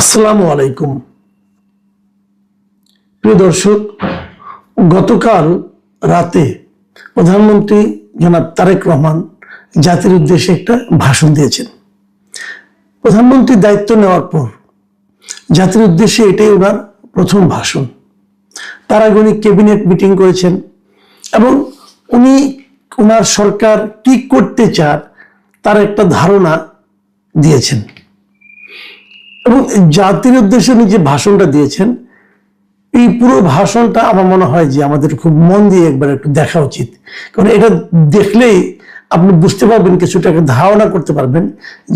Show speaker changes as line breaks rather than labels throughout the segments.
আসসালামু আলাইকুম প্রিয় দর্শক, গতকাল রাতে প্রধানমন্ত্রী জনাব তারেক রহমান জাতির উদ্দেশ্যে একটা ভাষণ দিয়েছেন। প্রধানমন্ত্রী দায়িত্ব নেওয়ার পর জাতির উদ্দেশ্যে এটাই ওনার প্রথম ভাষণ। তার আগে উনি ক্যাবিনেট মিটিং করেছেন এবং উনি ওনার সরকার কি করতে চান তার একটা ধারণা দিয়েছেন এবং জাতির উদ্দেশ্যে উনি যে ভাষণটা দিয়েছেন, এই পুরো ভাষণটা আমার মনে হয় যে আমাদের খুব মন দিয়ে একবার একটু দেখা উচিত। কারণ এটা দেখলেই আপনি বুঝতে পারবেন, কিছুটা ধারণা করতে পারবেন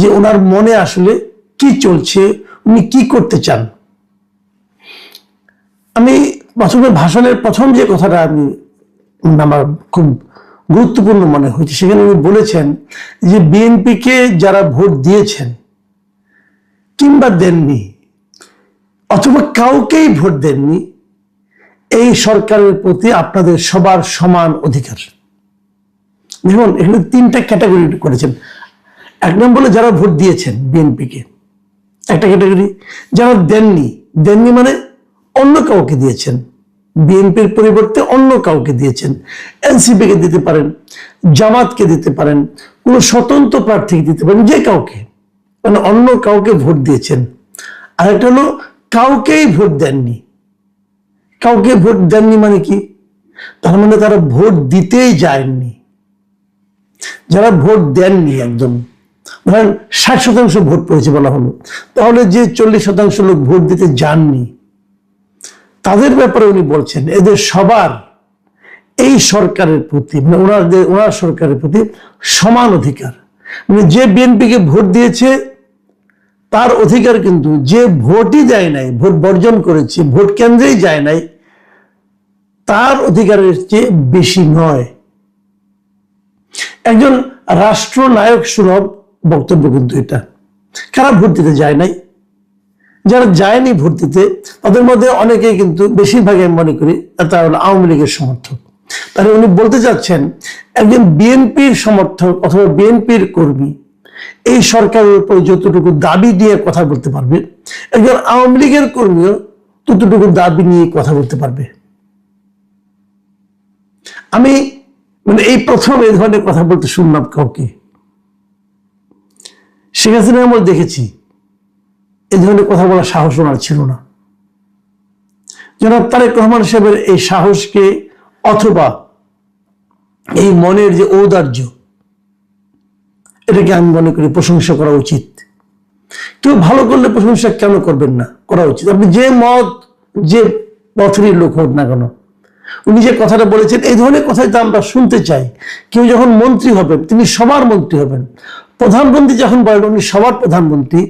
যে ওনার মনে আসলে কি চলছে, উনি কি করতে চান। আমি প্রথমে ভাষণের প্রথম যে কথাটা আমার খুব গুরুত্বপূর্ণ মনে হয়েছে, সেখানে উনি বলেছেন যে বিএনপিকে যারা ভোট দিয়েছেন কিংবা দেননি অথবা কাউকেই ভোট দেননি, এই সরকারের প্রতি আপনাদের সবার সমান অধিকার। দেখুন, এখানে তিনটা ক্যাটাগরি করেছেন। এক নম্বরে যারা ভোট দিয়েছেন বিএনপিকে, একটা ক্যাটাগরি। যারা দেননি মানে অন্য কাউকে দিয়েছেন, বিএনপির পরিবর্তে অন্য কাউকে দিয়েছেন। এনসিপিকে দিতে পারেন, জামাতকে দিতে পারেন, কোনো স্বতন্ত্র প্রার্থীকে দিতে পারেন, যে কাউকে, মানে অন্য কাউকে ভোট দিয়েছেন। আর একটা হলো কাউকেই ভোট দেননি। কাউকে ভোট দেননি মানে কি? তার মানে তারা ভোট দিতেই যায়নি। যারা ভোট দেননি, একদম ধরেন 60% ভোট পড়েছে বলা হলো, তাহলে যে 40% লোক ভোট দিতে যাননি, তাদের ব্যাপারে উনি বলছেন এদের সবার এই সরকারের প্রতি, মানে ওনার সরকারের প্রতি সমান অধিকার। মানে যে বিএনপিকে ভোট দিয়েছে তার অধিকার কিন্তু যে ভোটই দেয় নাই, ভোট বর্জন করেছে, ভোট কেন্দ্রেই যায় নাই, তার অধিকারের চেয়ে বেশি নয়। একজন রাষ্ট্রনায়ক সুলভ বক্তব্য কিন্তু এটা। কারা ভোট দিতে যায় নাই? যারা যায়নি ভোট দিতে, তাদের মধ্যে অনেকেই কিন্তু, বেশিরভাগই আমি মনে করি তারা হলো আওয়ামী লীগের সমর্থক। তাহলে উনি বলতে চাচ্ছেন একজন বিএনপির সমর্থক অথবা বিএনপির কর্মী এই সরকারের উপর যতটুকু দাবি দিয়ে কথা বলতে পারবে, একজন আওয়ামী লীগের কর্মীও ততটুকু দাবি নিয়ে কথা বলতে পারবে। আমি মানে এই প্রথম এই ধরনের কথা বলতে শুনলাম কাউকে। শেখ হাসিনার আমল দেখেছি এই ধরনের কথা বলার সাহস ওনার ছিল না। জনাব তারেক রহমান সাহেবের এই সাহসকে অথবা এই মনের যে ঔদার্য, এটাকে আমি মনে করি প্রশংসা করা উচিত। কেউ ভালো করলে প্রশংসা কেন করবেন না? করা উচিত। আপনি যে মত, যে পথেরই লোক হোক না কেন, উনি যে কথাটা বলেছেন, এই ধরনের কথাই তো আমরা শুনতে চাই। কেউ যখন মন্ত্রী হবেন, তিনি সবার মন্ত্রী হবেন। প্রধানমন্ত্রী যখন বলেন উনি সবার প্রধানমন্ত্রী,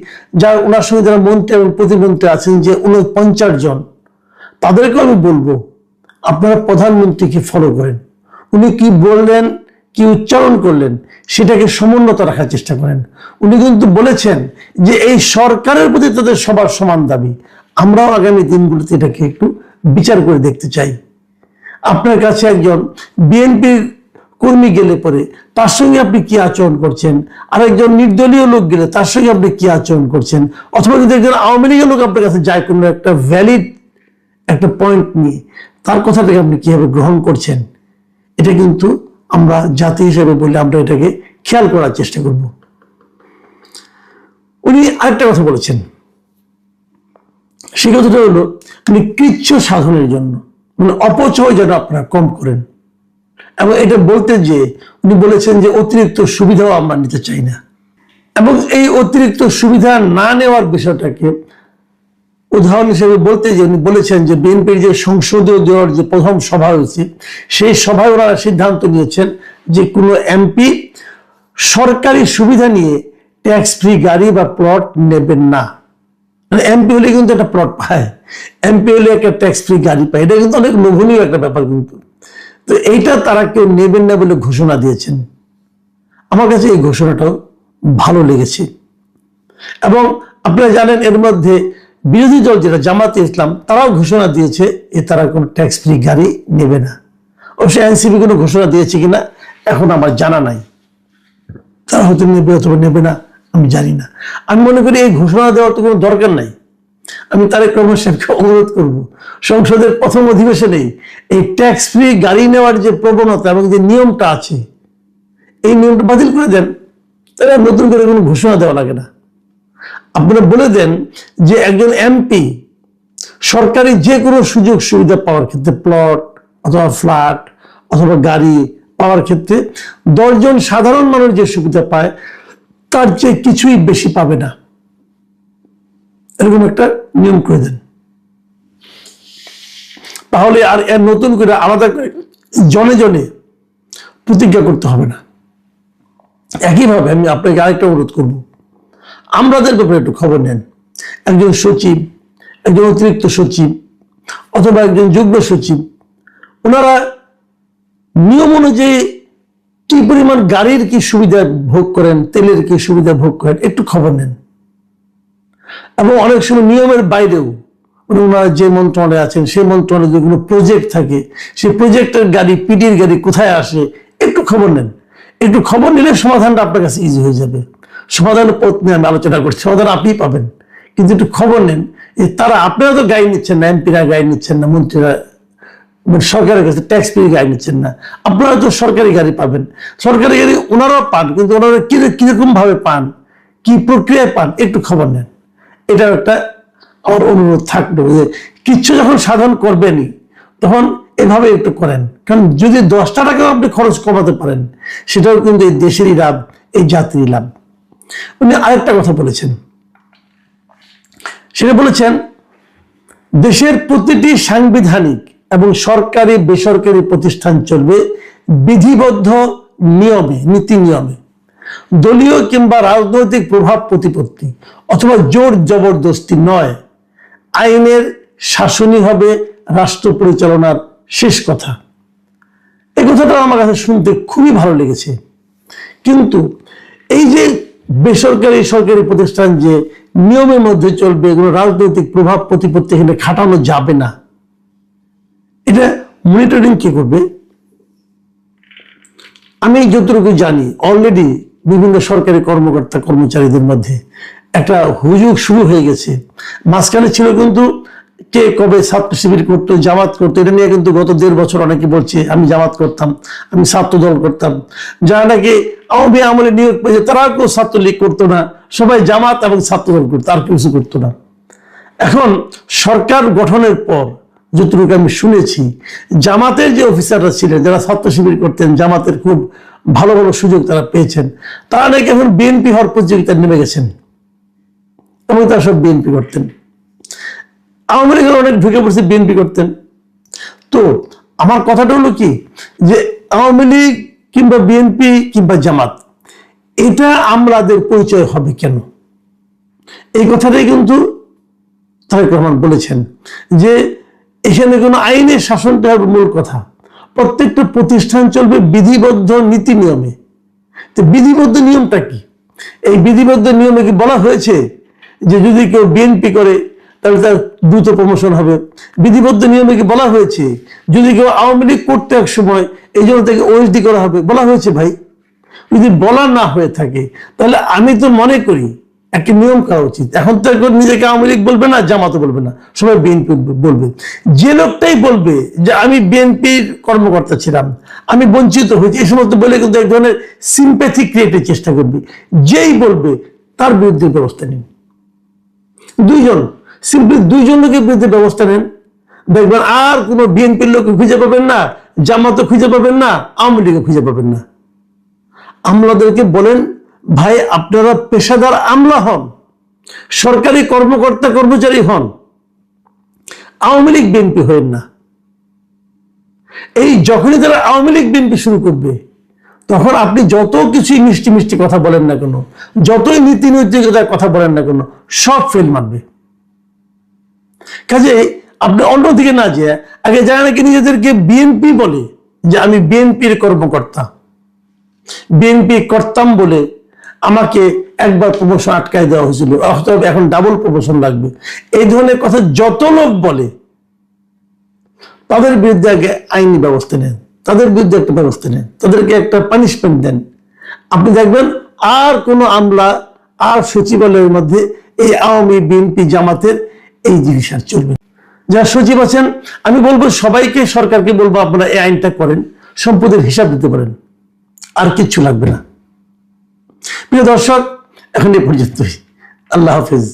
যার ওনার সঙ্গে যারা মন্ত্রী এবং প্রতিমন্ত্রী আছেন যে 49 জন, তাদেরকেও আমি বলবো আপনারা প্রধানমন্ত্রীকে ফলো করেন। উনি কি বললেন, কি উচ্চারণ করলেন, সেটাকে সমুন্নত রাখার চেষ্টা করেন। উনি কিন্তু বলেছেন যে এই সরকারের প্রতি তাদের সবার সমান দাবি। আমরাও আগামী দিনগুলোতে এটাকে একটু বিচার করে দেখতে চাই। আপনার কাছে একজন বিএনপির কর্মী গেলে পরে তার সঙ্গে আপনি কি আচরণ করছেন, আর একজন নির্দলীয় লোক গেলে তার সঙ্গে আপনি কি আচরণ করছেন, অথবা যদি একজন আওয়ামী লীগের লোক আপনার কাছে যায় কোনো একটা ভ্যালিড একটা পয়েন্ট নিয়ে, তার কথাটাকে আপনি কিভাবে গ্রহণ করছেন, এটা কিন্তু আমরা জাতি হিসেবে বললে আমরা এটাকে খেয়াল করার চেষ্টা করব। উনি আরেকটা কথা বলেছেন, সে কথাটা হলো উনি কৃচ্ছ সাধনের জন্য, মানে অপচয় যেন আপনারা কম করেন। এবং এটা বলতে যে উনি বলেছেন যে অতিরিক্ত সুবিধাও আমরা নিতে চাই না। এবং এই অতিরিক্ত সুবিধা না নেওয়ার বিষয়টাকে উদাহরণ হিসেবে বলতে যে উনি বলেছেন যে বিএনপির যে সংসদীয় দলের যে প্রথম সভা হয়েছে, সেই সভায় ওনারা সিদ্ধান্ত নিয়েছেন যে কোনো এমপি সরকারি সুবিধা নিয়ে ট্যাক্স ফ্রি গাড়ি বা প্লট নেবেন না। এমপি হলে কিন্তু একটা প্লট পায়, এমপি হলে একটা ট্যাক্স ফ্রি গাড়ি পায়, এটা কিন্তু অনেক লোভনীয় একটা ব্যাপার কিন্তু। তো এইটা তারা কেউ নেবেন না বলে ঘোষণা দিয়েছেন। আমার কাছে এই ঘোষণাটাও ভালো লেগেছে। এবং আপনারা জানেন এর মধ্যে বিরোধী দল যেটা জামাতে ইসলাম, তারাও ঘোষণা দিয়েছে যে তারা কোনো ট্যাক্স ফ্রি গাড়ি নেবে না। অবশ্যই এনসিপি কোনো ঘোষণা দিয়েছে কিনা এখন আমার জানা নাই, তারা হয়তো নেবে অথবা নেবে না, আমি জানি না। আমি মনে করি এই ঘোষণা দেওয়ার তো কোনো দরকার নাই। আমি তারেক রহমান সাহেবকে অনুরোধ করব, সংসদের প্রথম অধিবেশনেই এই ট্যাক্স ফ্রি গাড়ি নেওয়ার যে প্রবণতা এবং যে নিয়মটা আছে, এই নিয়মটা বাতিল করে দেন, তাহলে নতুন করে কোনো ঘোষণা দেওয়া লাগে না। আপনারা বলে দেন যে একজন এমপি সরকারি যে কোনো সুযোগ সুবিধা পাওয়ার ক্ষেত্রে, প্লট অথবা ফ্ল্যাট অথবা গাড়ি পাওয়ার ক্ষেত্রে 10 জন সাধারণ মানুষ যে সুবিধা পায় তার চেয়ে কিছুই বেশি পাবে না, এরকম একটা নিয়ম করে দেন। তাহলে আর এর নতুন করে আলাদা করে জনে জনে প্রতিজ্ঞা করতে হবে না। একইভাবে আমি আপনাকে আরেকটা অনুরোধ করব, আমলাদের ব্যাপারে একটু খবর নেন। একজন সচিব, একজন অতিরিক্ত সচিব অথবা একজন যুগ্ম সচিব, ওনারা নিয়ম অনুযায়ী কি পরিমাণ গাড়ির কি সুবিধা ভোগ করেন, তেলের কি সুবিধা ভোগ করেন, একটু খবর নেন। এবং অনেক সময় নিয়মের বাইরেও ওনারা যে মন্ত্রণালয়ে আছেন সেই মন্ত্রণালয়ে যেগুলো প্রজেক্ট থাকে, সেই প্রজেক্টের গাড়ি, পিডির গাড়ি কোথায় আসে একটু খবর নেন। একটু খবর নিলে সমাধানটা আপনার কাছে ইজি হয়ে যাবে। সমাধানের পথ নিয়ে আমি আলোচনা করছি, সমাধান আপনি পাবেন, কিন্তু একটু খবর নেন। তারা, আপনারা তো গাড়ি নিচ্ছেন না, এমপিরা গাড়ি নিচ্ছেন না, মন্ত্রীরা সরকারের কাছে ট্যাক্স পেয়ে গাড়ি নিচ্ছেন না, আপনারা তো সরকারি গাড়ি পাবেন। সরকারি গাড়ি ওনারাও পান, কিন্তু ওনারা কিরকম ভাবে পান, কি প্রক্রিয়ায় পান, একটু খবর নেন। এটাও একটা আমার অনুরোধ থাকলো যে কিচ্ছু যখন সাধন করবেনই তখন এভাবে একটু করেন। কারণ যদি 10 টাকাও আপনি খরচ কমাতে পারেন, সেটাও কিন্তু এই দেশেরই লাভ, এই জাতির লাভ। উনি আরেকটা কথা বলেছেন, সেটা বলেছেন দেশের প্রতিটি সাংবিধানিক এবং সরকারি বেসরকারি প্রতিষ্ঠান চলবে বিধিবদ্ধ নিয়মে, নীতি নিয়মে। দলীয় কিংবা রাজনৈতিক প্রভাব প্রতিপত্তি অথবা জোর জবরদস্তি নয়, আইনের শাসনই হবে রাষ্ট্র পরিচালনার শেষ কথা। এই কথাটা আমার কাছে শুনতে খুবই ভালো লেগেছে। কিন্তু এই যে বেসরকারি সরকারি প্রতিষ্ঠান যে নিয়মের মধ্যে চলবে, এগুলো রাজনৈতিক প্রভাব প্রতিপত্তি এখানে খাটানো যাবে না, এটা মনিটরিং কে করবে? আমি যতটুকু জানি অলরেডি বিভিন্ন সরকারি কর্মকর্তা কর্মচারীদের মধ্যে একটা হুজুগ শুরু হয়ে গেছে। মাঝখানে ছিল কিন্তু কে কবে ছাত্র শিবির করতো, জামাত করতো, এটা নিয়ে কিন্তু গত 1.5 বছর অনেকে বলছে আমি জামাত করতাম, আমি ছাত্র দল করতাম। যারা নাকি আওয়ামী আমলে নিয়োগ পেয়েছে তারা কেউ ছাত্রলীগ করতো না, সবাই জামাত এবং ছাত্র দল করতো, আর কিছু করতো না। এখন সরকার গঠনের পর যতটুকু আমি শুনেছি, জামাতের যে অফিসাররা ছিলেন যারা ছাত্র শিবির করতেন, জামাতের খুব ভালো ভালো সুযোগ তারা পেয়েছেন, তারা নাকি এখন বিএনপি হওয়ার প্রতিযোগিতায় নেমে গেছেন এবং তারা সব বিএনপি করতেন। আওয়ামী লীগের অনেক ঢুকে পড়ছে, বিএনপি করতেন। তো আমার কথাটা হলো কি, যে আওয়ামী লীগ কিংবা বিএনপি কিংবা জামাত, এটা আমলাদের পরিচয় হবে কেন? এই কথাটাই কিন্তু তারেক রহমান বলেছেন যে এখানে কোনো আইনের শাসনটা হবে মূল কথা। প্রত্যেকটা প্রতিষ্ঠান চলবে বিধিবদ্ধ নীতি নিয়মে। তো বিধিবদ্ধ নিয়মটা কি? এই বিধিবদ্ধ নিয়মে কি বলা হয়েছে যে যদি কেউ বিএনপি করে তাহলে তার দ্রুত প্রমোশন হবে? বিধিবদ্ধ নিয়মে কি বলা হয়েছে যদি কেউ আওয়ামী লীগ করতে এক সময় এই জন্য তাকে ওএসডি করা হবে? বলা হয়েছে ভাই? যদি বলা না হয়ে থাকে তাহলে আমি তো মনে করি একটা নিয়ম করা উচিত। এখন তো নিজেকে আওয়ামী লীগ বলবে না, জামাতও বলবে না, সবাই বিএনপি বলবে। যে লোকটাই বলবে যে আমি বিএনপির কর্মকর্তা ছিলাম, আমি বঞ্চিত হয়েছি, এই সমস্ত বলে কিন্তু এক ধরনের সিম্প্যাথি ক্রিয়েটের চেষ্টা করবে। যেই বলবে তার বিরুদ্ধে ব্যবস্থা নিন। দুইজন লোকের বিরুদ্ধে ব্যবস্থা নেন, দেখবেন আর কোনো বিএনপির লোক খুঁজে পাবেন না, জামাতও খুঁজে পাবেন না, আওয়ামী লীগও খুঁজে পাবেন না। আমলাদেরকে বলেন ভাই আপনারা পেশাদার আমলা হন, সরকারি কর্মকর্তা কর্মচারী হন, আওয়ামী লীগ বিএনপি হবেন না। এই যখনই তারা আওয়ামী লীগ বিএনপি শুরু করবে তখন আপনি যত কিছুই মিষ্টি মিষ্টি কথা বলেন না কেন, যতই নীতি নৈতিকতার কথা বলেন না কেন, সব ফেল মারবে। কাজে আপনি অন্যদিকে না যে আগে যারা নাকি নিজেদেরকে বিএনপি বলে যে আমি বিএনপির কর্মকর্তা, বিএনপি করতাম বলে আমাকে একবার প্রমোশন আটকায় দেওয়া হয়েছিল, এখন ডাবল প্রমোশন লাগবে, এই ধরনের কথা যত লোক বলে তাদের বিরুদ্ধে আগে আইনি ব্যবস্থা নেন, তাদের বিরুদ্ধে একটা ব্যবস্থা নেন, তাদেরকে একটা পানিশমেন্ট দেন। আপনি দেখবেন আর কোনো আমলা আর সচিবালয়ের মধ্যে এই আওয়ামী বিএনপি জামাতের এই জিনিস আর চলবে না। যারা সচিব আছেন, আমি বলবো সবাইকে, সরকারকে বলবো আপনারা এই আইনটা করেন, সম্পদের হিসাব দিতে পারেন, আর কিচ্ছু লাগবে না। প্রিয় দর্শক, এখন এই পর্যন্তই। আল্লাহ হাফেজ।